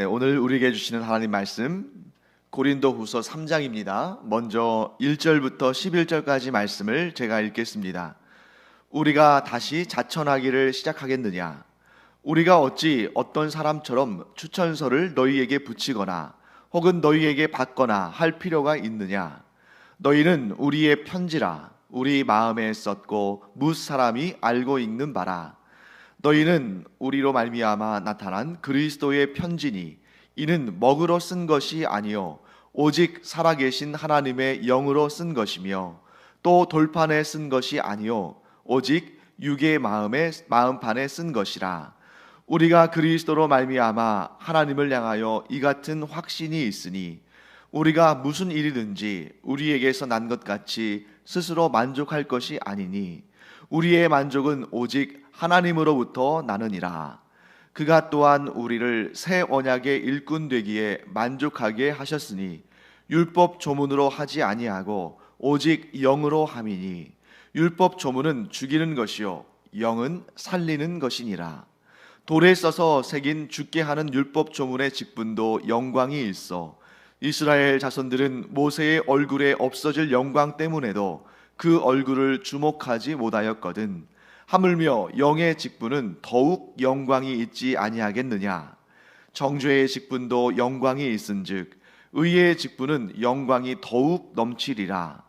네, 오늘 우리에게 주시는 하나님 말씀 고린도후서 3장입니다. 먼저 1절부터 11절까지 말씀을 제가 읽겠습니다. 우리가 다시 자천하기를 시작하겠느냐? 우리가 어찌 어떤 사람처럼 추천서를 너희에게 붙이거나 혹은 너희에게 받거나 할 필요가 있느냐? 너희는 우리의 편지라 우리 마음에 썼고 뭇 사람이 알고 읽는 바라. 너희는 우리로 말미암아 나타난 그리스도의 편지니 이는 먹으로 쓴 것이 아니요 오직 살아계신 하나님의 영으로 쓴 것이며 또 돌판에 쓴 것이 아니요 오직 육의 마음판에 쓴 것이라. 우리가 그리스도로 말미암아 하나님을 향하여 이 같은 확신이 있으니 우리가 무슨 일이든지 우리에게서 난 것 같이 스스로 만족할 것이 아니니 우리의 만족은 오직 하나님으로부터 나느니라. 그가 또한 우리를 새 언약의 일꾼 되기에 만족하게 하셨으니 율법 조문으로 하지 아니하고 오직 영으로 함이니 율법 조문은 죽이는 것이요 영은 살리는 것이니라. 돌에 써서 새긴 죽게 하는 율법 조문의 직분도 영광이 있어 이스라엘 자손들은 모세의 얼굴에 없어질 영광 때문에도 그 얼굴을 주목하지 못하였거든. 하물며 영의 직분은 더욱 영광이 있지 아니하겠느냐? 정죄의 직분도 영광이 있은즉 의의 직분은 영광이 더욱 넘치리라.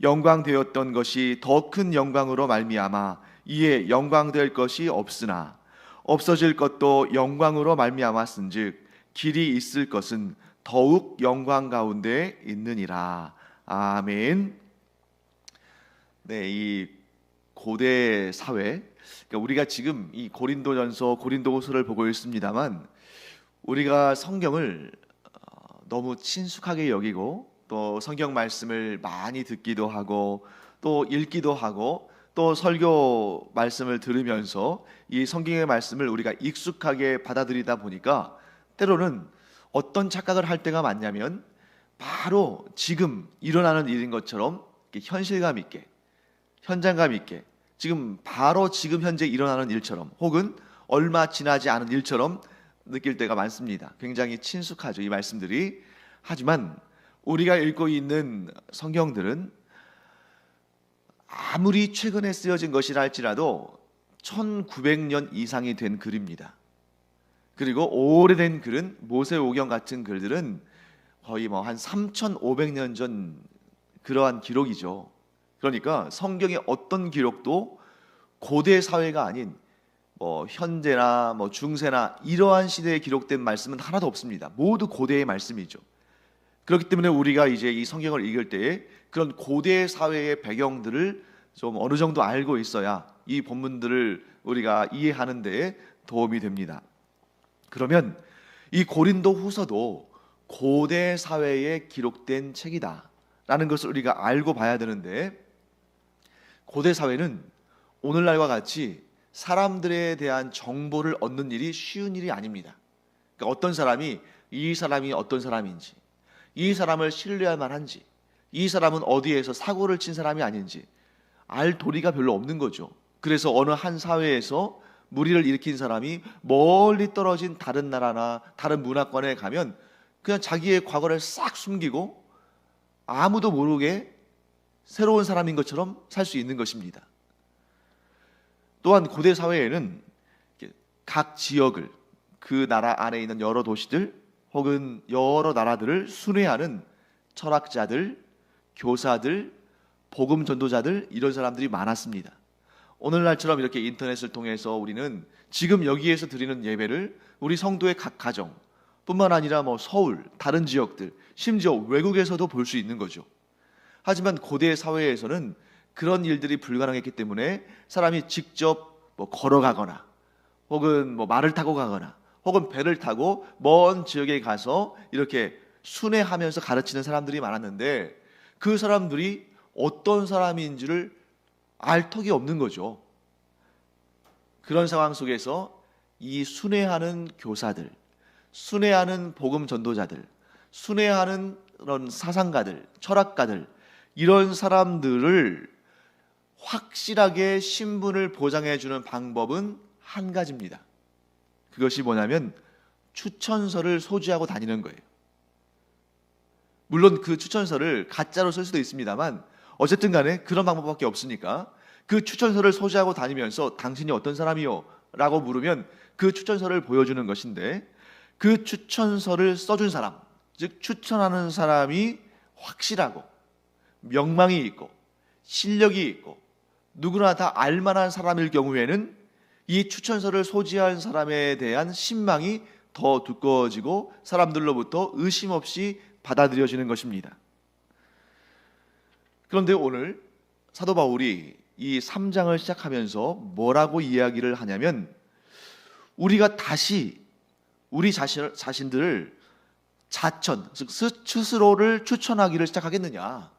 영광되었던 것이 더 큰 영광으로 말미암아 이에 영광될 것이 없으나 없어질 것도 영광으로 말미암았은즉 길이 있을 것은 더욱 영광 가운데 있느니라. 아멘. 네, 이 고대 사회, 그러니까 우리가 지금 이 고린도전서, 고린도후서를 보고 있습니다만 우리가 성경을 너무 친숙하게 여기고 또 성경 말씀을 많이 듣기도 하고 또 읽기도 하고 또 설교 말씀을 들으면서 이 성경의 말씀을 우리가 익숙하게 받아들이다 보니까 때로는 어떤 착각을 할 때가 많냐면 바로 지금 일어나는 일인 것처럼 현실감 있게, 현장감 있게 지금 바로 지금 현재 일어나는 일처럼 혹은 얼마 지나지 않은 일처럼 느낄 때가 많습니다. 굉장히 친숙하죠, 이 말씀들이. 하지만 우리가 읽고 있는 성경들은 아무리 최근에 쓰여진 것이라 할지라도 1900년 이상이 된 글입니다. 그리고 오래된 글은 모세오경 같은 글들은 거의 한 3500년 전 그러한 기록이죠. 그러니까 성경의 어떤 기록도 고대 사회가 아닌 현재나 중세나 이러한 시대에 기록된 말씀은 하나도 없습니다. 모두 고대의 말씀이죠. 그렇기 때문에 우리가 이제 이 성경을 읽을 때에 그런 고대 사회의 배경들을 좀 어느 정도 알고 있어야 이 본문들을 우리가 이해하는 데 도움이 됩니다. 그러면 이 고린도 후서도 고대 사회에 기록된 책이다 라는 것을 우리가 알고 봐야 되는데, 고대 사회는 오늘날과 같이 사람들에 대한 정보를 얻는 일이 쉬운 일이 아닙니다. 그러니까 어떤 사람이 이 사람이 어떤 사람인지, 이 사람을 신뢰할 만한지, 이 사람은 어디에서 사고를 친 사람이 아닌지 알 도리가 별로 없는 거죠. 그래서 어느 한 사회에서 무리를 일으킨 사람이 멀리 떨어진 다른 나라나 다른 문화권에 가면 그냥 자기의 과거를 싹 숨기고 아무도 모르게 새로운 사람인 것처럼 살 수 있는 것입니다. 또한 고대 사회에는 각 지역을, 그 나라 안에 있는 여러 도시들 혹은 여러 나라들을 순회하는 철학자들, 교사들, 복음 전도자들, 이런 사람들이 많았습니다. 오늘날처럼 이렇게 인터넷을 통해서 우리는 지금 여기에서 드리는 예배를 우리 성도의 각 가정 뿐만 아니라 서울, 다른 지역들, 심지어 외국에서도 볼 수 있는 거죠. 하지만 고대 사회에서는 그런 일들이 불가능했기 때문에 사람이 직접 걸어가거나 혹은 말을 타고 가거나 혹은 배를 타고 먼 지역에 가서 이렇게 순회하면서 가르치는 사람들이 많았는데, 그 사람들이 어떤 사람인지를 알 턱이 없는 거죠. 그런 상황 속에서 이 순회하는 교사들, 순회하는 복음 전도자들, 순회하는 그런 사상가들, 철학가들, 이런 사람들을 확실하게 신분을 보장해 주는 방법은 한 가지입니다. 그것이 뭐냐면 추천서를 소지하고 다니는 거예요. 물론 그 추천서를 가짜로 쓸 수도 있습니다만 어쨌든 간에 그런 방법밖에 없으니까 그 추천서를 소지하고 다니면서 당신이 어떤 사람이요? 라고 물으면 그 추천서를 보여주는 것인데, 그 추천서를 써준 사람, 즉 추천하는 사람이 확실하고 명망이 있고 실력이 있고 누구나 다 알만한 사람일 경우에는 이 추천서를 소지한 사람에 대한 신망이 더 두꺼워지고 사람들로부터 의심 없이 받아들여지는 것입니다. 그런데 오늘 사도 바울이 이 3장을 시작하면서 뭐라고 이야기를 하냐면, 우리가 다시 우리 자신들을 자천, 즉 스스로를 추천하기를 시작하겠느냐,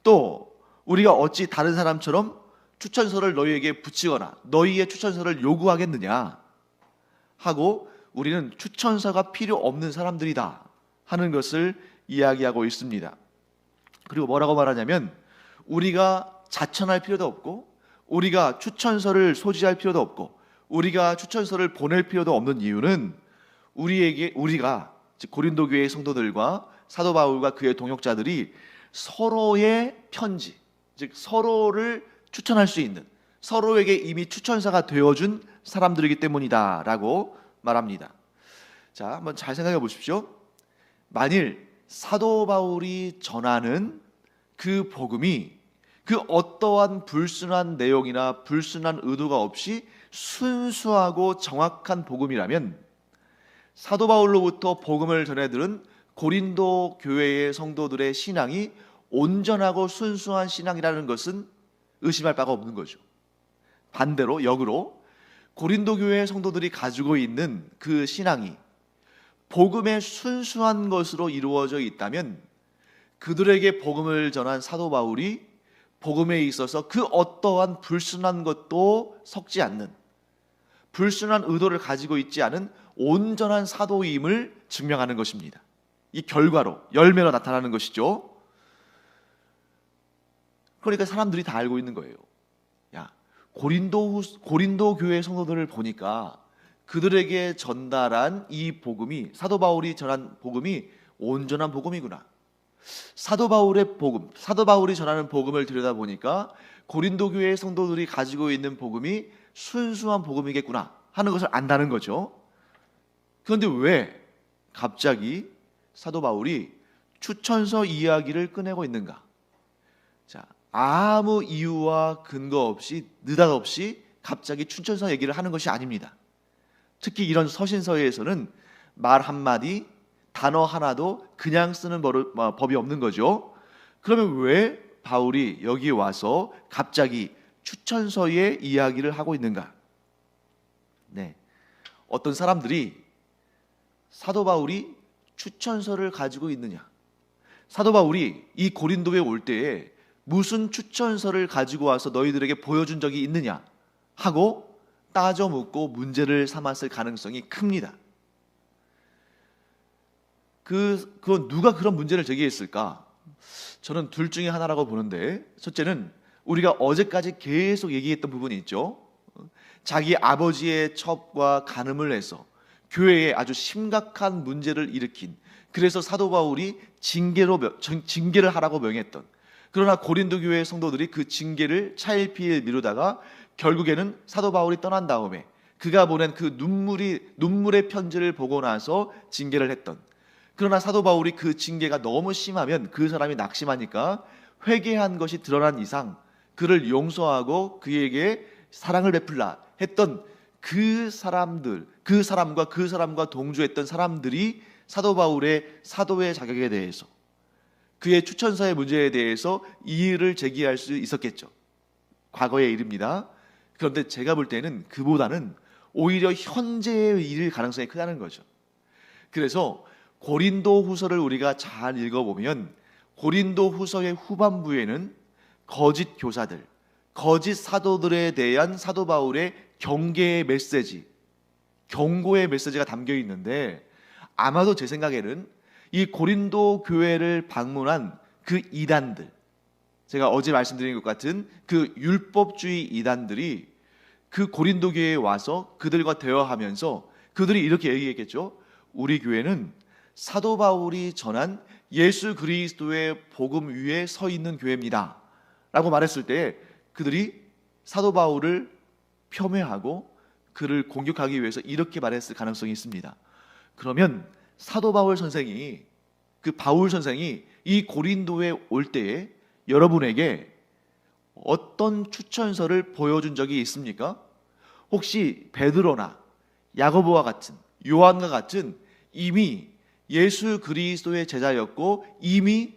또 우리가 어찌 다른 사람처럼 추천서를 너희에게 붙이거나 너희의 추천서를 요구하겠느냐 하고, 우리는 추천서가 필요 없는 사람들이다 하는 것을 이야기하고 있습니다. 그리고 뭐라고 말하냐면, 우리가 자천할 필요도 없고 우리가 추천서를 소지할 필요도 없고 우리가 추천서를 보낼 필요도 없는 이유는 우리가 즉 고린도 교회의 성도들과 사도 바울과 그의 동역자들이 서로의 편지, 즉 서로를 추천할 수 있는, 서로에게 이미 추천사가 되어준 사람들이기 때문이다라고 말합니다. 자, 한번 잘 생각해 보십시오. 만일 사도 바울이 전하는 그 복음이 그 어떠한 불순한 내용이나 불순한 의도가 없이 순수하고 정확한 복음이라면, 사도 바울로부터 복음을 전해 들은 고린도 교회의 성도들의 신앙이 온전하고 순수한 신앙이라는 것은 의심할 바가 없는 거죠. 반대로 역으로 고린도 교회의 성도들이 가지고 있는 그 신앙이 복음의 순수한 것으로 이루어져 있다면, 그들에게 복음을 전한 사도 바울이 복음에 있어서 그 어떠한 불순한 것도 섞지 않는, 불순한 의도를 가지고 있지 않은 온전한 사도임을 증명하는 것입니다. 이 결과로, 열매로 나타나는 것이죠. 그러니까 사람들이 다 알고 있는 거예요. 야, 고린도 교회 성도들을 보니까 그들에게 전달한 이 복음이, 사도 바울이 전한 복음이 온전한 복음이구나. 사도 바울의 복음, 사도 바울이 전하는 복음을 들여다보니까 고린도 교회의 성도들이 가지고 있는 복음이 순수한 복음이겠구나 하는 것을 안다는 거죠. 그런데 왜 갑자기 사도 바울이 추천서 이야기를 꺼내고 있는가? 자, 아무 이유와 근거 없이 느닷없이 갑자기 추천서 얘기를 하는 것이 아닙니다. 특히 이런 서신서에서는 말 한마디, 단어 하나도 그냥 쓰는 법이 없는 거죠. 그러면 왜 바울이 여기 와서 갑자기 추천서의 이야기를 하고 있는가? 네, 어떤 사람들이 사도 바울이 추천서를 가지고 있느냐, 사도 바울이 이 고린도에 올 때에 무슨 추천서를 가지고 와서 너희들에게 보여준 적이 있느냐 하고 따져 묻고 문제를 삼았을 가능성이 큽니다. 그건 누가 그런 문제를 제기했을까? 저는 둘 중에 하나라고 보는데, 첫째는 우리가 어제까지 계속 얘기했던 부분이 있죠. 자기 아버지의 첩과 간음을 해서 교회에 아주 심각한 문제를 일으킨, 그래서 사도 바울이 징계를 하라고 명했던, 그러나 고린도 교회의 성도들이 그 징계를 차일피일 미루다가 결국에는 사도 바울이 떠난 다음에 그가 보낸 그 눈물의 편지를 보고 나서 징계를 했던, 그러나 사도 바울이 그 징계가 너무 심하면 그 사람이 낙심하니까 회개한 것이 드러난 이상 그를 용서하고 그에게 사랑을 베풀라 했던 그 사람과 동조했던 사람들이 사도 바울의 사도의 자격에 대해서, 그의 추천서의 문제에 대해서 이의를 제기할 수 있었겠죠. 과거의 일입니다. 그런데 제가 볼 때는 그보다는 오히려 현재의 일일 가능성이 크다는 거죠. 그래서 고린도 후서를 우리가 잘 읽어보면 고린도 후서의 후반부에는 거짓 교사들, 거짓 사도들에 대한 사도 바울의 경계의 메시지, 경고의 메시지가 담겨 있는데, 아마도 제 생각에는 이 고린도 교회를 방문한 그 이단들, 제가 어제 말씀드린 것 같은 그 율법주의 이단들이 그 고린도 교회에 와서 그들과 대화하면서 그들이 이렇게 얘기했겠죠. 우리 교회는 사도 바울이 전한 예수 그리스도의 복음 위에 서 있는 교회입니다 라고 말했을 때 그들이 사도 바울을 폄훼하고 그를 공격하기 위해서 이렇게 말했을 가능성이 있습니다. 그러면 사도 바울 선생이, 그 바울 선생이 이 고린도에 올 때에 여러분에게 어떤 추천서를 보여준 적이 있습니까? 혹시 베드로나 야고보와 같은, 요한과 같은 이미 예수 그리스도의 제자였고 이미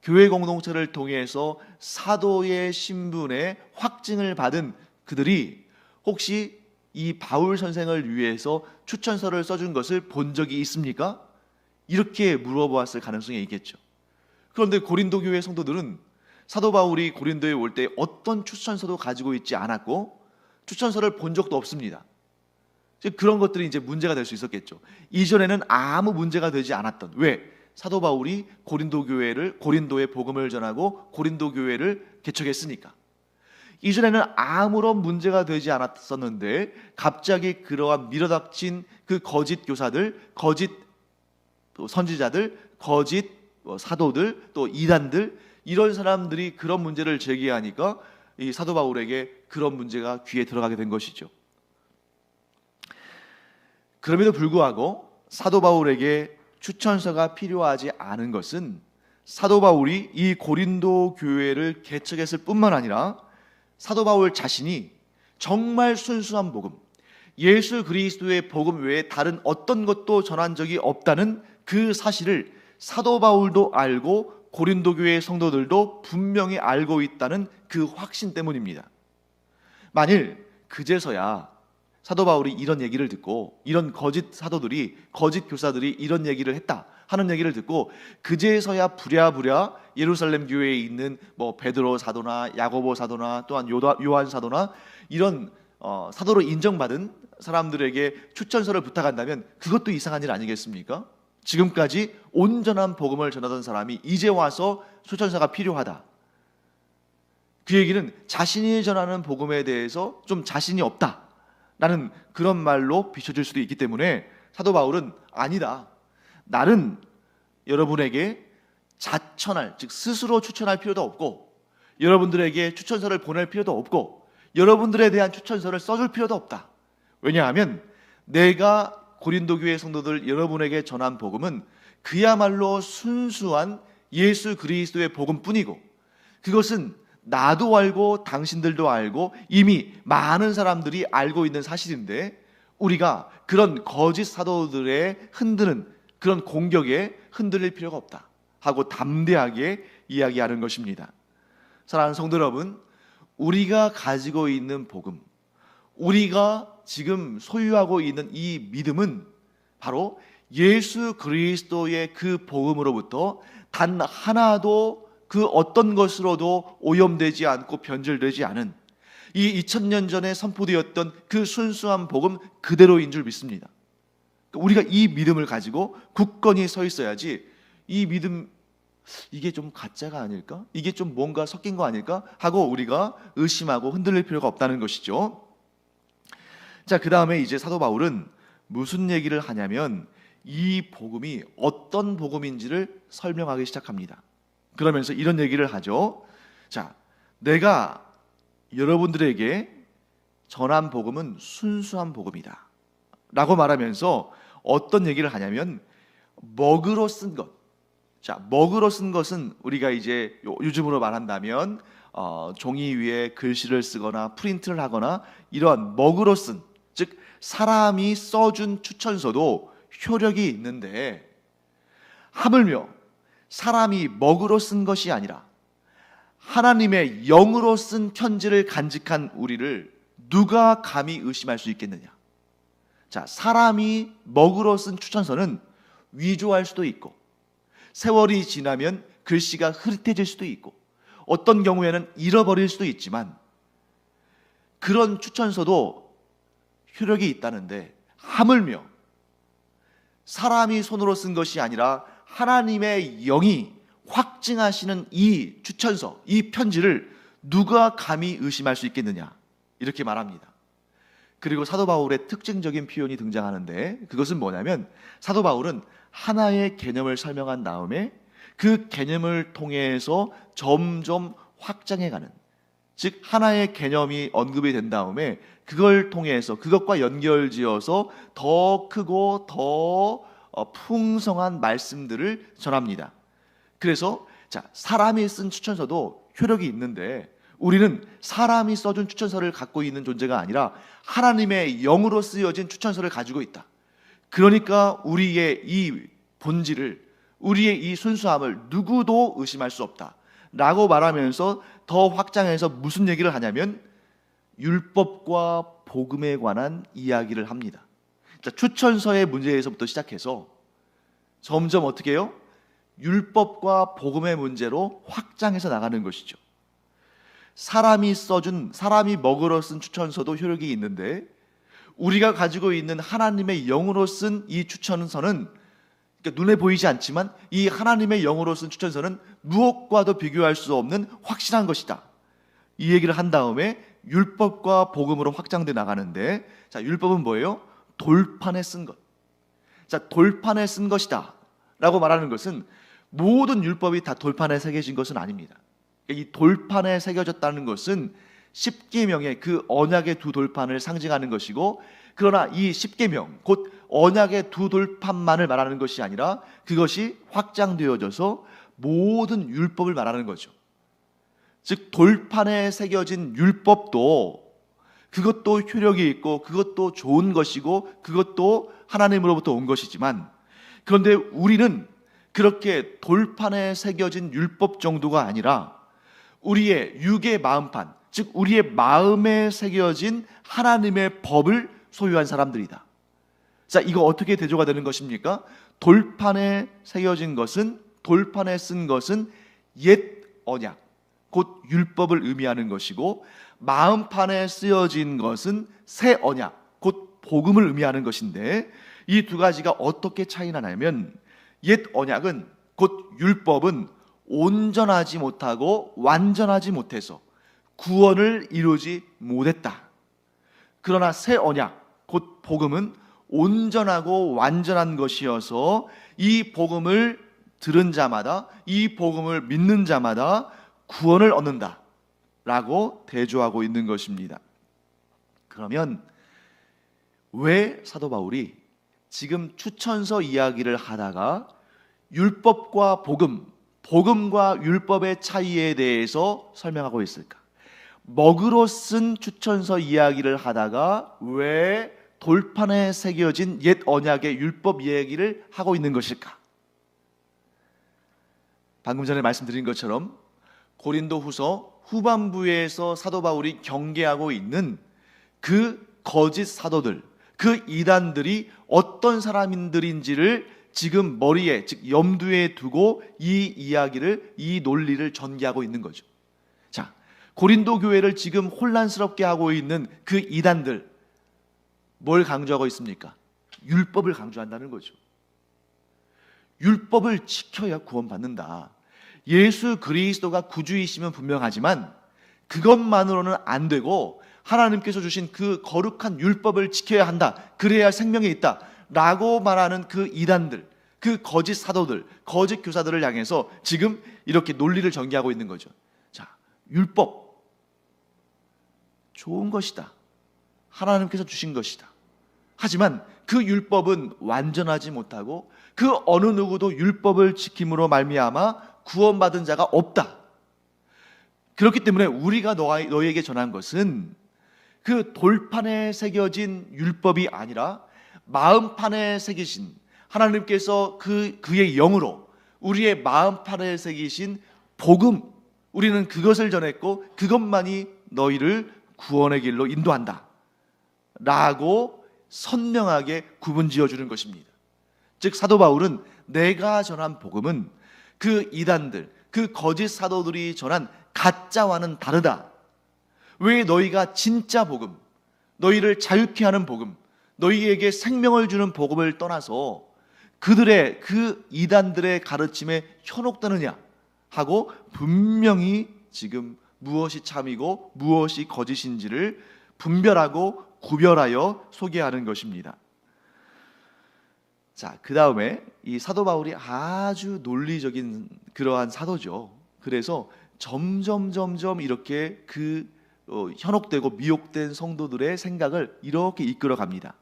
교회 공동체를 통해서 사도의 신분의 확증을 받은 그들이 혹시 이 바울 선생을 위해서 추천서를 써준 것을 본 적이 있습니까? 이렇게 물어보았을 가능성이 있겠죠. 그런데 고린도 교회 성도들은 사도 바울이 고린도에 올 때 어떤 추천서도 가지고 있지 않았고 추천서를 본 적도 없습니다. 그런 것들이 이제 문제가 될 수 있었겠죠. 이전에는 아무 문제가 되지 않았던, 왜? 사도 바울이 고린도 교회를, 고린도에 복음을 전하고 고린도 교회를 개척했으니까. 이전에는 아무런 문제가 되지 않았었는데 갑자기 그러한 밀어닥친 그 거짓 교사들, 거짓 선지자들, 거짓 사도들, 또 이단들, 이런 사람들이 그런 문제를 제기하니까 이 사도 바울에게 그런 문제가 귀에 들어가게 된 것이죠. 그럼에도 불구하고 사도 바울에게 추천서가 필요하지 않은 것은 사도 바울이 이 고린도 교회를 개척했을 뿐만 아니라 사도 바울 자신이 정말 순수한 복음, 예수 그리스도의 복음 외에 다른 어떤 것도 전한 적이 없다는 그 사실을 사도 바울도 알고 고린도 교회의 성도들도 분명히 알고 있다는 그 확신 때문입니다. 만일 그제서야 사도 바울이 이런 얘기를 듣고, 이런 거짓 사도들이, 거짓 교사들이 이런 얘기를 했다 하는 얘기를 듣고 그제서야 부랴부랴 예루살렘 교회에 있는 베드로 사도나 야고보 사도나 또한 요한 사도나 이런 사도로 인정받은 사람들에게 추천서를 부탁한다면 그것도 이상한 일 아니겠습니까? 지금까지 온전한 복음을 전하던 사람이 이제 와서 추천서가 필요하다. 그 얘기는 자신이 전하는 복음에 대해서 좀 자신이 없다 라는 그런 말로 비춰질 수도 있기 때문에 사도 바울은 아니다. 나는 여러분에게 자천할, 즉 스스로 추천할 필요도 없고 여러분들에게 추천서를 보낼 필요도 없고 여러분들에 대한 추천서를 써줄 필요도 없다. 왜냐하면 내가 고린도 교회 성도들 여러분에게 전한 복음은 그야말로 순수한 예수 그리스도의 복음뿐이고 그것은 나도 알고 당신들도 알고 이미 많은 사람들이 알고 있는 사실인데 우리가 그런 거짓 사도들의 흔드는 그런 공격에 흔들릴 필요가 없다 하고 담대하게 이야기하는 것입니다. 사랑하는 성도 여러분, 우리가 가지고 있는 복음, 우리가 지금 소유하고 있는 이 믿음은 바로 예수 그리스도의 그 복음으로부터 단 하나도 그 어떤 것으로도 오염되지 않고 변질되지 않은 이 2000년 전에 선포되었던 그 순수한 복음 그대로인 줄 믿습니다. 우리가 이 믿음을 가지고 굳건히 서 있어야지 이 믿음 이게 좀 가짜가 아닐까? 이게 좀 뭔가 섞인 거 아닐까? 하고 우리가 의심하고 흔들릴 필요가 없다는 것이죠. 자, 그 다음에 이제 사도 바울은 무슨 얘기를 하냐면 이 복음이 어떤 복음인지를 설명하기 시작합니다. 그러면서 이런 얘기를 하죠. 자, 내가 여러분들에게 전한 복음은 순수한 복음이다 라고 말하면서 어떤 얘기를 하냐면 먹으로 쓴 것. 자, 먹으로 쓴 것은 우리가 이제 요즘으로 말한다면 종이 위에 글씨를 쓰거나 프린트를 하거나 이런 먹으로 쓴, 즉 사람이 써준 추천서도 효력이 있는데 하물며 사람이 먹으로 쓴 것이 아니라 하나님의 영으로 쓴 편지를 간직한 우리를 누가 감히 의심할 수 있겠느냐. 자, 사람이 먹으로 쓴 추천서는 위조할 수도 있고 세월이 지나면 글씨가 흐릿해질 수도 있고 어떤 경우에는 잃어버릴 수도 있지만 그런 추천서도 효력이 있다는데 하물며 사람이 손으로 쓴 것이 아니라 하나님의 영이 확증하시는 이 추천서, 이 편지를 누가 감히 의심할 수 있겠느냐 이렇게 말합니다. 그리고 사도 바울의 특징적인 표현이 등장하는데, 그것은 뭐냐면 사도 바울은 하나의 개념을 설명한 다음에 그 개념을 통해서 점점 확장해가는, 즉 하나의 개념이 언급이 된 다음에 그걸 통해서 그것과 연결지어서 더 크고 더 풍성한 말씀들을 전합니다. 그래서 사람이 쓴 추천서도 효력이 있는데, 우리는 사람이 써준 추천서를 갖고 있는 존재가 아니라 하나님의 영으로 쓰여진 추천서를 가지고 있다. 그러니까 우리의 이 본질을, 우리의 이 순수함을 누구도 의심할 수 없다 라고 말하면서 더 확장해서 무슨 얘기를 하냐면 율법과 복음에 관한 이야기를 합니다. 추천서의 문제에서부터 시작해서 점점 어떻게 해요? 율법과 복음의 문제로 확장해서 나가는 것이죠. 사람이 먹으러 쓴 추천서도 효력이 있는데, 우리가 가지고 있는 하나님의 영으로 쓴 이 추천서는, 그러니까 눈에 보이지 않지만 이 하나님의 영으로 쓴 추천서는 무엇과도 비교할 수 없는 확실한 것이다. 이 얘기를 한 다음에 율법과 복음으로 확장돼 나가는데, 율법은 뭐예요? 돌판에 쓴 것. 돌판에 쓴 것이다 라고 말하는 것은 모든 율법이 다 돌판에 새겨진 것은 아닙니다. 이 돌판에 새겨졌다는 것은 십계명의 그 언약의 두 돌판을 상징하는 것이고, 그러나 이 십계명, 곧 언약의 두 돌판만을 말하는 것이 아니라 그것이 확장되어져서 모든 율법을 말하는 거죠. 즉 돌판에 새겨진 율법도, 그것도 효력이 있고 그것도 좋은 것이고 그것도 하나님으로부터 온 것이지만, 그런데 우리는 그렇게 돌판에 새겨진 율법 정도가 아니라 우리의 육의 마음판, 즉 우리의 마음에 새겨진 하나님의 법을 소유한 사람들이다. 이거 어떻게 대조가 되는 것입니까? 돌판에 새겨진 것은, 돌판에 쓴 것은 옛 언약, 곧 율법을 의미하는 것이고, 마음판에 쓰여진 것은 새 언약, 곧 복음을 의미하는 것인데, 이 두 가지가 어떻게 차이 나냐면, 옛 언약은, 곧 율법은 온전하지 못하고 완전하지 못해서 구원을 이루지 못했다. 그러나 새 언약, 곧 복음은 온전하고 완전한 것이어서 이 복음을 들은 자마다, 이 복음을 믿는 자마다 구원을 얻는다 라고 대조하고 있는 것입니다. 그러면 왜 사도 바울이 지금 추천서 이야기를 하다가 율법과 복음, 복음과 율법의 차이에 대해서 설명하고 있을까? 먹으로 쓴 추천서 이야기를 하다가 왜 돌판에 새겨진 옛 언약의 율법 이야기를 하고 있는 것일까? 방금 전에 말씀드린 것처럼 고린도후서 후반부에서 사도 바울이 경계하고 있는 그 거짓 사도들, 그 이단들이 어떤 사람들인지를 지금 머리에, 즉 염두에 두고 이 이야기를, 이 논리를 전개하고 있는 거죠. 고린도 교회를 지금 혼란스럽게 하고 있는 그 이단들, 뭘 강조하고 있습니까? 율법을 강조한다는 거죠. 율법을 지켜야 구원받는다. 예수 그리스도가 구주이시면 분명하지만 그것만으로는 안 되고 하나님께서 주신 그 거룩한 율법을 지켜야 한다. 그래야 생명이 있다 라고 말하는 그 이단들, 그 거짓 사도들, 거짓 교사들을 향해서 지금 이렇게 논리를 전개하고 있는 거죠. 율법 좋은 것이다. 하나님께서 주신 것이다. 하지만 그 율법은 완전하지 못하고 그 어느 누구도 율법을 지킴으로 말미암아 구원받은 자가 없다. 그렇기 때문에 우리가 너희에게 전한 것은 그 돌판에 새겨진 율법이 아니라 마음판에 새기신 하나님께서 그의 영으로 우리의 마음판에 새기신 복음, 우리는 그것을 전했고 그것만이 너희를 구원의 길로 인도한다 라고 선명하게 구분지어주는 것입니다. 즉 사도 바울은 내가 전한 복음은 그 이단들, 그 거짓 사도들이 전한 가짜와는 다르다. 왜 너희가 진짜 복음, 너희를 자유케 하는 복음, 너희에게 생명을 주는 복음을 떠나서 그들의, 그 이단들의 가르침에 현혹되느냐 하고 분명히 지금 무엇이 참이고 무엇이 거짓인지를 분별하고 구별하여 소개하는 것입니다. 자, 그 다음에 이 사도 바울이 아주 논리적인 그러한 사도죠. 그래서 점점 이렇게 현혹되고 미혹된 성도들의 생각을 이렇게 이끌어 갑니다.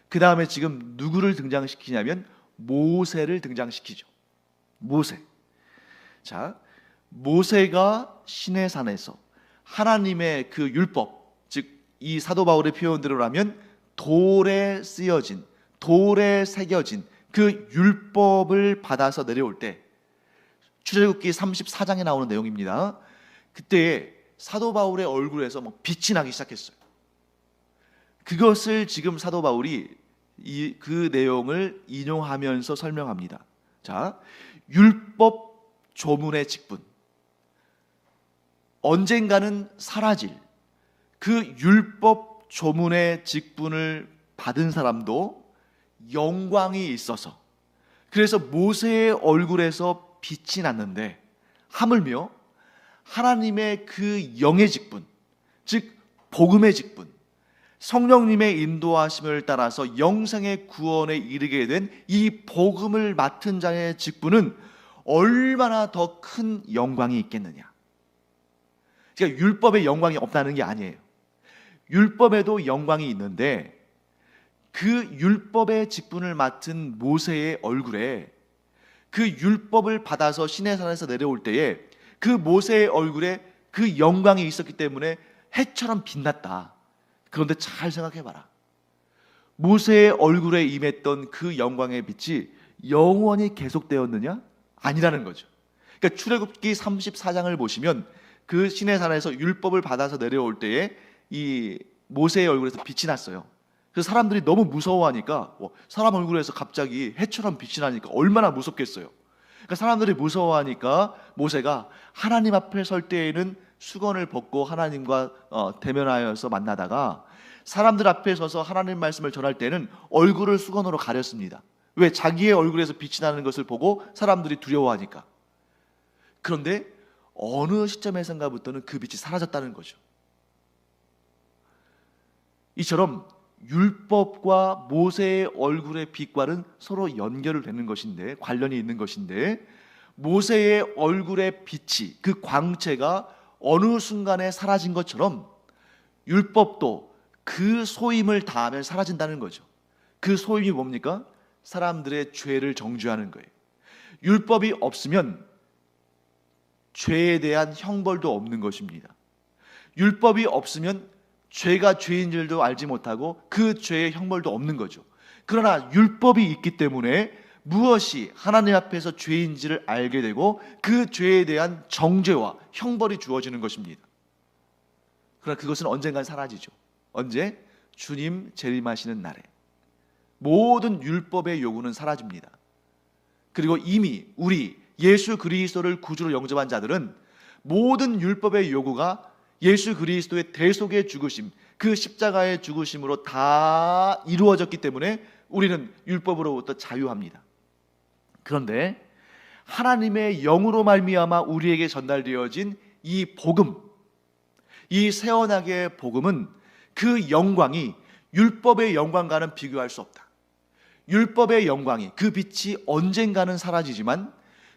그 다음에 지금 누구를 등장시키냐면 모세를 등장시키죠. 모세. 자, 모세가 시내산에서 하나님의 그 율법, 즉 이 사도 바울의 표현대로라면 돌에 쓰여진, 돌에 새겨진 그 율법을 받아서 내려올 때, 출애굽기 34장에 나오는 내용입니다. 그때 사도 바울의 얼굴에서 막 빛이 나기 시작했어요. 그것을 지금 사도 바울이 그 내용을 인용하면서 설명합니다. 자, 율법 조문의 직분, 언젠가는 사라질 그 율법 조문의 직분을 받은 사람도 영광이 있어서, 그래서 모세의 얼굴에서 빛이 났는데 하물며 하나님의 그 영의 직분, 즉 복음의 직분, 성령님의 인도하심을 따라서 영생의 구원에 이르게 된 이 복음을 맡은 자의 직분은 얼마나 더 큰 영광이 있겠느냐. 그러니까 율법에 영광이 없다는 게 아니에요. 율법에도 영광이 있는데 그 율법의 직분을 맡은 모세의 얼굴에, 그 율법을 받아서 시내산에서 내려올 때에 그 모세의 얼굴에 그 영광이 있었기 때문에 해처럼 빛났다. 그런데 잘 생각해봐라. 모세의 얼굴에 임했던 그 영광의 빛이 영원히 계속되었느냐? 아니라는 거죠. 그러니까 출애굽기 34장을 보시면 그 시내산에서 율법을 받아서 내려올 때에 이 모세의 얼굴에서 빛이 났어요. 그래서 사람들이 너무 무서워하니까, 사람 얼굴에서 갑자기 해처럼 빛이 나니까 얼마나 무섭겠어요. 그러니까 사람들이 무서워하니까 모세가 하나님 앞에 설 때에는 수건을 벗고 하나님과 대면하여서 만나다가 사람들 앞에 서서 하나님 말씀을 전할 때는 얼굴을 수건으로 가렸습니다. 왜? 자기의 얼굴에서 빛이 나는 것을 보고 사람들이 두려워하니까. 그런데 어느 시점에선가부터는 그 빛이 사라졌다는 거죠. 이처럼 율법과 모세의 얼굴의 빛과는 서로 연결을 되는 것인데, 관련이 있는 것인데, 모세의 얼굴의 빛이, 그 광채가 어느 순간에 사라진 것처럼 율법도 그 소임을 다하면 사라진다는 거죠. 그 소임이 뭡니까? 사람들의 죄를 정죄하는 거예요. 율법이 없으면 죄에 대한 형벌도 없는 것입니다. 율법이 없으면 죄가 죄인 줄도 알지 못하고 그 죄의 형벌도 없는 거죠. 그러나 율법이 있기 때문에 무엇이 하나님 앞에서 죄인지를 알게 되고 그 죄에 대한 정죄와 형벌이 주어지는 것입니다. 그러나 그것은 언젠간 사라지죠. 언제? 주님 재림하시는 날에 모든 율법의 요구는 사라집니다. 그리고 이미 우리 예수 그리스도를 구주로 영접한 자들은 모든 율법의 요구가 예수 그리스도의 대속의 죽으심, 그 십자가의 죽으심으로 다 이루어졌기 때문에 우리는 율법으로부터 자유합니다. 그런데 하나님의 영으로 말미암아 우리에게 전달되어진 이 복음, 이 새 언약의 복음은 그 영광이 율법의 영광과는 비교할 수 없다. 율법의 영광이, 그 빛이 언젠가는 사라지지만,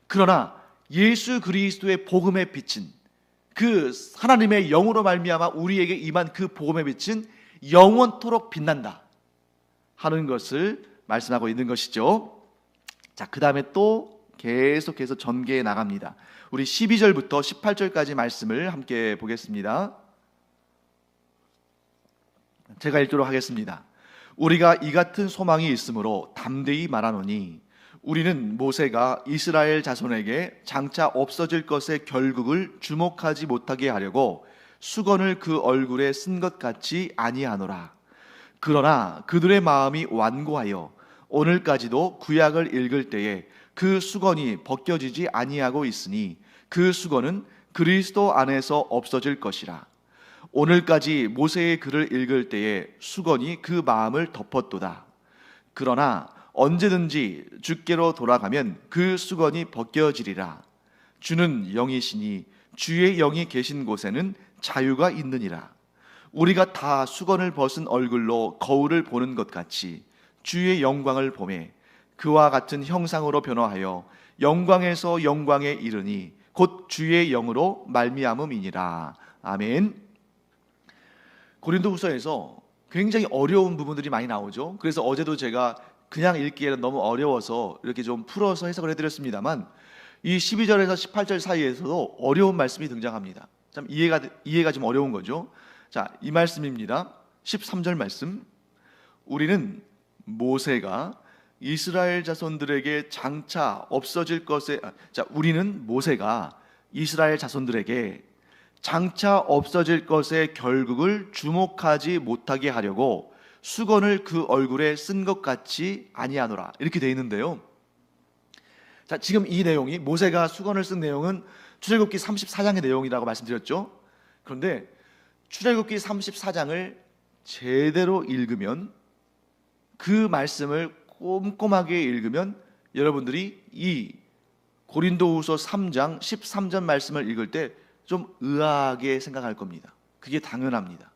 그러나 예수 그리스도의 복음의 빛은, 그 하나님의 영으로 말미암아 우리에게 임한 그 복음의 빛은 영원토록 빛난다 하는 것을 말씀하고 있는 것이죠. 자, 그 다음에 또 계속해서 전개해 나갑니다. 우리 12절부터 18절까지 말씀을 함께 보겠습니다. 제가 읽도록 하겠습니다. 우리가 이 같은 소망이 있으므로 담대히 말하노니 우리는 모세가 이스라엘 자손에게 장차 없어질 것의 결국을 주목하지 못하게 하려고 수건을 그 얼굴에 쓴 것 같이 아니하노라. 그러나 그들의 마음이 완고하여 오늘까지도 구약을 읽을 때에 그 수건이 벗겨지지 아니하고 있으니 그 수건은 그리스도 안에서 없어질 것이라. 오늘까지 모세의 글을 읽을 때에 수건이 그 마음을 덮었도다. 그러나 언제든지 주께로 돌아가면 그 수건이 벗겨지리라. 주는 영이시니 주의 영이 계신 곳에는 자유가 있느니라. 우리가 다 수건을 벗은 얼굴로 거울을 보는 것 같이 주의 영광을 보매 그와 같은 형상으로 변화하여 영광에서 영광에 이르니 곧 주의 영으로 말미암음이니라. 아멘. 고린도후서에서 굉장히 어려운 부분들이 많이 나오죠. 그래서 어제도 제가 그냥 읽기에는 너무 어려워서 이렇게 좀 풀어서 해석을 해드렸습니다만, 이 12절에서 18절 사이에서도 어려운 말씀이 등장합니다. 참 이해가 좀 어려운 거죠. 자, 이 말씀입니다. 13절 말씀. 우리는 모세가 이스라엘 자손들에게 장차 없어질 것에 우리는 모세가 이스라엘 자손들에게 장차 없어질 것의 결국을 주목하지 못하게 하려고 수건을 그 얼굴에 쓴 것 같이 아니하노라, 이렇게 되어 있는데요. 자, 지금 이 내용이, 모세가 수건을 쓴 내용은 출애굽기 34장의 내용이라고 말씀드렸죠. 그런데 출애굽기 34장을 제대로 읽으면, 그 말씀을 꼼꼼하게 읽으면 여러분들이 이 고린도후서 3장 13절 말씀을 읽을 때 좀 의아하게 생각할 겁니다. 그게 당연합니다.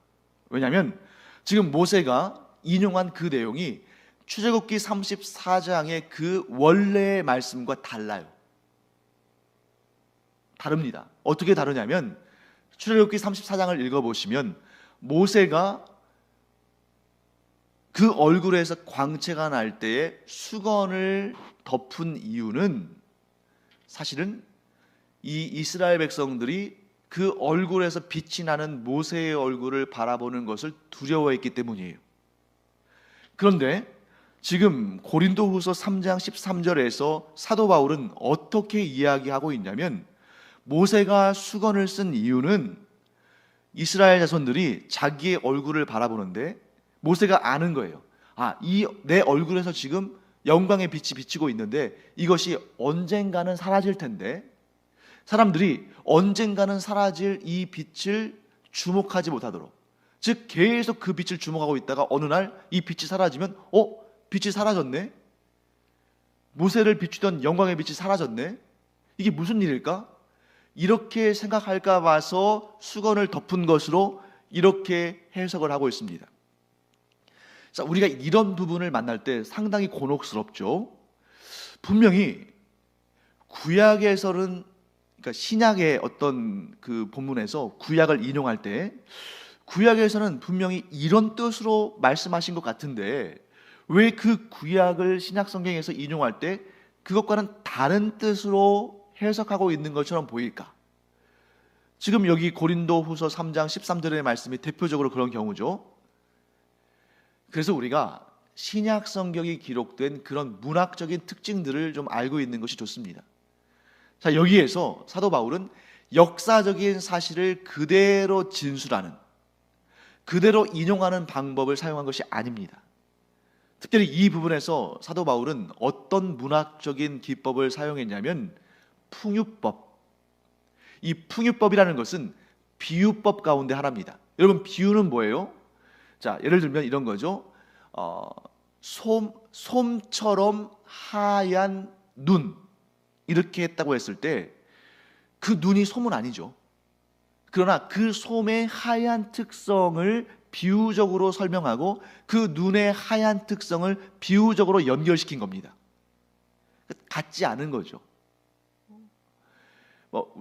왜냐하면 지금 모세가 인용한 그 내용이 출애굽기 34장의 그 원래의 말씀과 달라요. 다릅니다. 어떻게 다르냐면, 출애굽기 34장을 읽어보시면 모세가 그 얼굴에서 광채가 날 때에 수건을 덮은 이유는, 사실은 이 이스라엘 백성들이 그 얼굴에서 빛이 나는 모세의 얼굴을 바라보는 것을 두려워했기 때문이에요. 그런데 지금 고린도후서 3장 13절에서 사도 바울은 어떻게 이야기하고 있냐면, 모세가 수건을 쓴 이유는 이스라엘 자손들이 자기의 얼굴을 바라보는데 모세가 아는 거예요. 이 내 얼굴에서 지금 영광의 빛이 비치고 있는데 이것이 언젠가는 사라질 텐데, 사람들이 언젠가는 사라질 이 빛을 주목하지 못하도록, 즉 계속 그 빛을 주목하고 있다가 어느 날 이 빛이 사라지면 빛이 사라졌네, 모세를 비추던 영광의 빛이 사라졌네, 이게 무슨 일일까? 이렇게 생각할까 봐서 수건을 덮은 것으로 이렇게 해석을 하고 있습니다. 자, 우리가 이런 부분을 만날 때 상당히 곤혹스럽죠. 분명히 구약에서는, 그러니까 신약의 어떤 그 본문에서 구약을 인용할 때 구약에서는 분명히 이런 뜻으로 말씀하신 것 같은데, 왜 그 구약을 신약 성경에서 인용할 때 그것과는 다른 뜻으로 해석하고 있는 것처럼 보일까? 지금 여기 고린도후서 3장 13절의 말씀이 대표적으로 그런 경우죠. 그래서 우리가 신약 성경이 기록된 그런 문학적인 특징들을 좀 알고 있는 것이 좋습니다. 자, 여기에서 사도 바울은 역사적인 사실을 그대로 진술하는, 그대로 인용하는 방법을 사용한 것이 아닙니다. 특별히 이 부분에서 사도 바울은 어떤 문학적인 기법을 사용했냐면 풍유법. 이 풍유법이라는 것은 비유법 가운데 하나입니다. 여러분, 비유는 뭐예요? 자, 예를 들면 이런 거죠. 솜처럼 하얀 눈, 이렇게 했다고 했을 때 그 눈이 솜은 아니죠. 그러나 그 솜의 하얀 특성을 비유적으로 설명하고 그 눈의 하얀 특성을 비유적으로 연결시킨 겁니다. 같지 않은 거죠.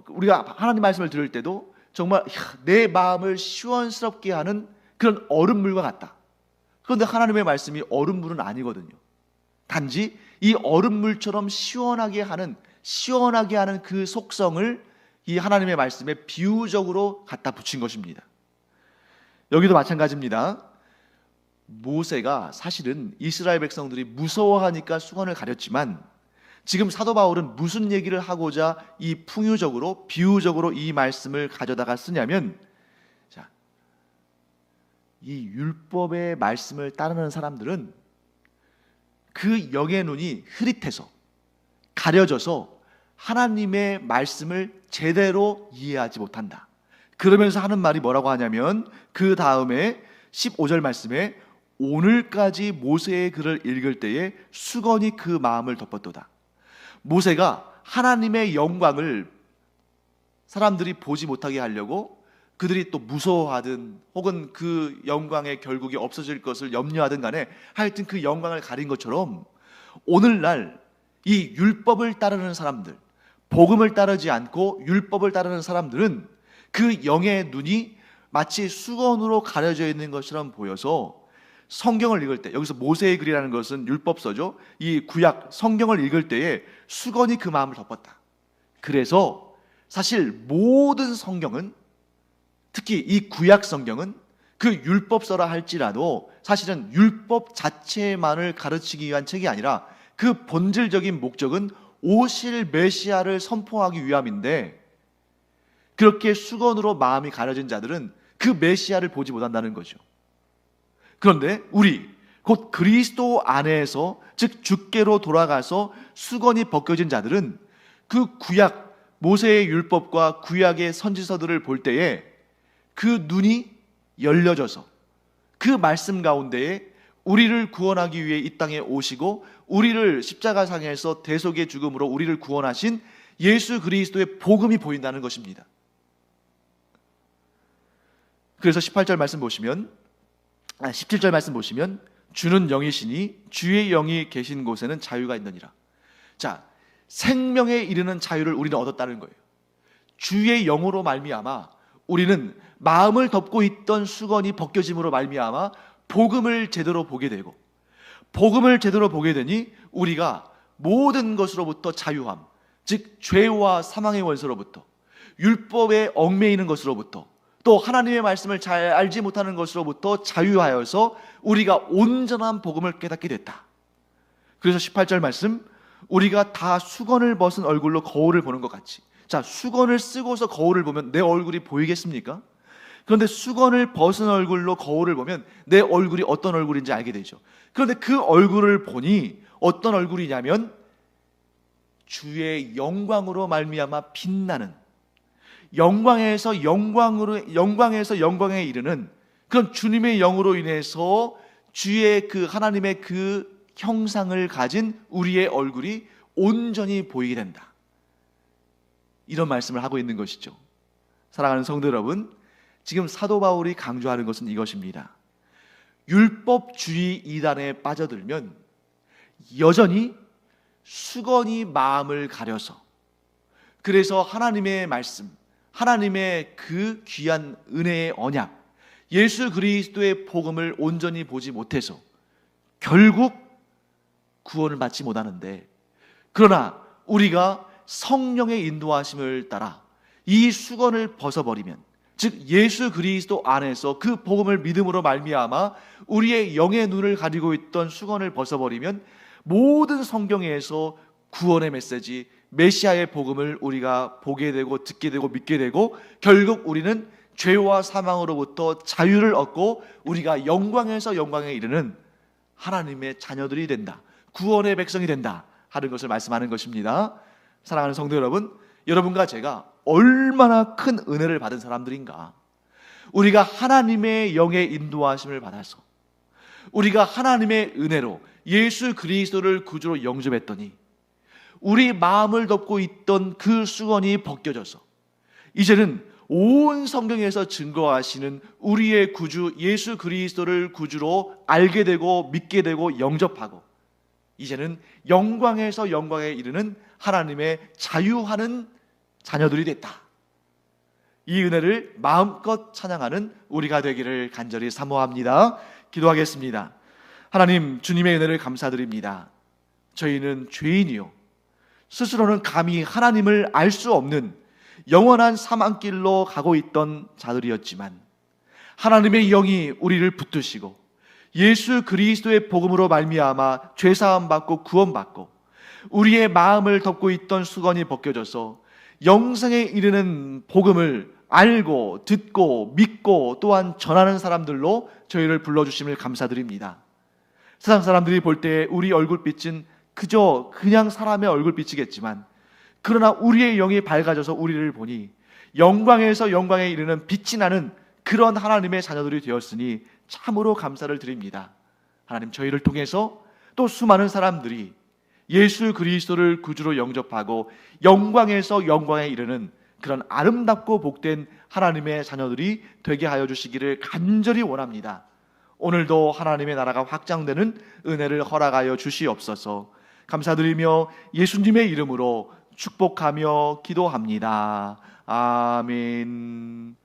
우리가 하나님 말씀을 들을 때도 정말 내 마음을 시원스럽게 하는 그런 얼음물과 같다. 그런데 하나님의 말씀이 얼음물은 아니거든요. 단지 이 얼음물처럼 시원하게 하는 그 속성을 이 하나님의 말씀에 비유적으로 갖다 붙인 것입니다. 여기도 마찬가지입니다. 모세가 사실은 이스라엘 백성들이 무서워하니까 수건을 가렸지만, 지금 사도 바울은 무슨 얘기를 하고자 이 풍유적으로, 비유적으로 이 말씀을 가져다가 쓰냐면, 자, 이 율법의 말씀을 따르는 사람들은 그 영의 눈이 흐릿해서 가려져서 하나님의 말씀을 제대로 이해하지 못한다. 그러면서 하는 말이 뭐라고 하냐면, 그 다음에 15절 말씀에 오늘까지 모세의 글을 읽을 때에 수건이 그 마음을 덮었도다. 모세가 하나님의 영광을 사람들이 보지 못하게 하려고 그들이 또 무서워하든 혹은 그 영광의 결국이 없어질 것을 염려하든 간에 하여튼 그 영광을 가린 것처럼 오늘날 이 율법을 따르는 사람들, 복음을 따르지 않고 율법을 따르는 사람들은 그 영의 눈이 마치 수건으로 가려져 있는 것처럼 보여서 성경을 읽을 때, 여기서 모세의 글이라는 것은 율법서죠. 이 구약 성경을 읽을 때에 수건이 그 마음을 덮었다. 그래서 사실 모든 성경은, 특히 이 구약 성경은 그 율법서라 할지라도 사실은 율법 자체만을 가르치기 위한 책이 아니라 그 본질적인 목적은 오실 메시아를 선포하기 위함인데, 그렇게 수건으로 마음이 가려진 자들은 그 메시아를 보지 못한다는 거죠. 그런데 우리 곧 그리스도 안에서, 즉 주께로 돌아가서 수건이 벗겨진 자들은 그 구약 모세의 율법과 구약의 선지서들을 볼 때에 그 눈이 열려져서 그 말씀 가운데에 우리를 구원하기 위해 이 땅에 오시고 우리를 십자가상에서 대속의 죽음으로 우리를 구원하신 예수 그리스도의 복음이 보인다는 것입니다. 그래서 18절 말씀 보시면, 17절 말씀 보시면 주는 영이시니 주의 영이 계신 곳에는 자유가 있느니라. 자, 생명에 이르는 자유를 우리는 얻었다는 거예요. 주의 영으로 말미암아 우리는 마음을 덮고 있던 수건이 벗겨짐으로 말미암아 복음을 제대로 보게 되고, 복음을 제대로 보게 되니 우리가 모든 것으로부터 자유함, 즉 죄와 사망의 원수로부터, 율법에 얽매이는 것으로부터, 또 하나님의 말씀을 잘 알지 못하는 것으로부터 자유하여서 우리가 온전한 복음을 깨닫게 됐다. 그래서 18절 말씀, 우리가 다 수건을 벗은 얼굴로 거울을 보는 것 같이. 자, 수건을 쓰고서 거울을 보면 내 얼굴이 보이겠습니까? 그런데 수건을 벗은 얼굴로 거울을 보면 내 얼굴이 어떤 얼굴인지 알게 되죠. 그런데 그 얼굴을 보니 어떤 얼굴이냐면 주의 영광으로 말미암아 빛나는, 영광에서 영광에 이르는 그런 주님의 영으로 인해서 주의 그 하나님의 그 형상을 가진 우리의 얼굴이 온전히 보이게 된다. 이런 말씀을 하고 있는 것이죠. 사랑하는 성도 여러분, 지금 사도 바울이 강조하는 것은 이것입니다. 율법주의 이단에 빠져들면 여전히 수건이 마음을 가려서, 그래서 하나님의 말씀, 하나님의 그 귀한 은혜의 언약, 예수 그리스도의 복음을 온전히 보지 못해서 결국 구원을 받지 못하는데, 그러나 우리가 성령의 인도하심을 따라 이 수건을 벗어버리면, 즉 예수 그리스도 안에서 그 복음을 믿음으로 말미암아 우리의 영의 눈을 가리고 있던 수건을 벗어버리면 모든 성경에서 구원의 메시지, 메시아의 복음을 우리가 보게 되고 듣게 되고 믿게 되고 결국 우리는 죄와 사망으로부터 자유를 얻고 우리가 영광에서 영광에 이르는 하나님의 자녀들이 된다, 구원의 백성이 된다 하는 것을 말씀하는 것입니다. 사랑하는 성도 여러분, 여러분과 제가 얼마나 큰 은혜를 받은 사람들인가. 우리가 하나님의 영의 인도하심을 받아서 우리가 하나님의 은혜로 예수 그리스도를 구주로 영접했더니 우리 마음을 덮고 있던 그 수건이 벗겨져서 이제는 온 성경에서 증거하시는 우리의 구주 예수 그리스도를 구주로 알게 되고 믿게 되고 영접하고 이제는 영광에서 영광에 이르는 하나님의 자유하는 자녀들이 됐다. 이 은혜를 마음껏 찬양하는 우리가 되기를 간절히 사모합니다. 기도하겠습니다. 하나님, 주님의 은혜를 감사드립니다. 저희는 죄인이요, 스스로는 감히 하나님을 알 수 없는 영원한 사망길로 가고 있던 자들이었지만 하나님의 영이 우리를 붙드시고 예수 그리스도의 복음으로 말미암아 죄사함 받고 구원받고 우리의 마음을 덮고 있던 수건이 벗겨져서 영생에 이르는 복음을 알고 듣고 믿고 또한 전하는 사람들로 저희를 불러주심을 감사드립니다. 세상 사람들이 볼 때 우리 얼굴빛은 그냥 사람의 얼굴빛이겠지만, 그러나 우리의 영이 밝아져서 우리를 보니 영광에서 영광에 이르는 빛이 나는 그런 하나님의 자녀들이 되었으니 참으로 감사를 드립니다. 하나님, 저희를 통해서 또 수많은 사람들이 예수 그리스도를 구주로 영접하고 영광에서 영광에 이르는 그런 아름답고 복된 하나님의 자녀들이 되게 하여 주시기를 간절히 원합니다. 오늘도 하나님의 나라가 확장되는 은혜를 허락하여 주시옵소서. 감사드리며 예수님의 이름으로 축복하며 기도합니다. 아멘.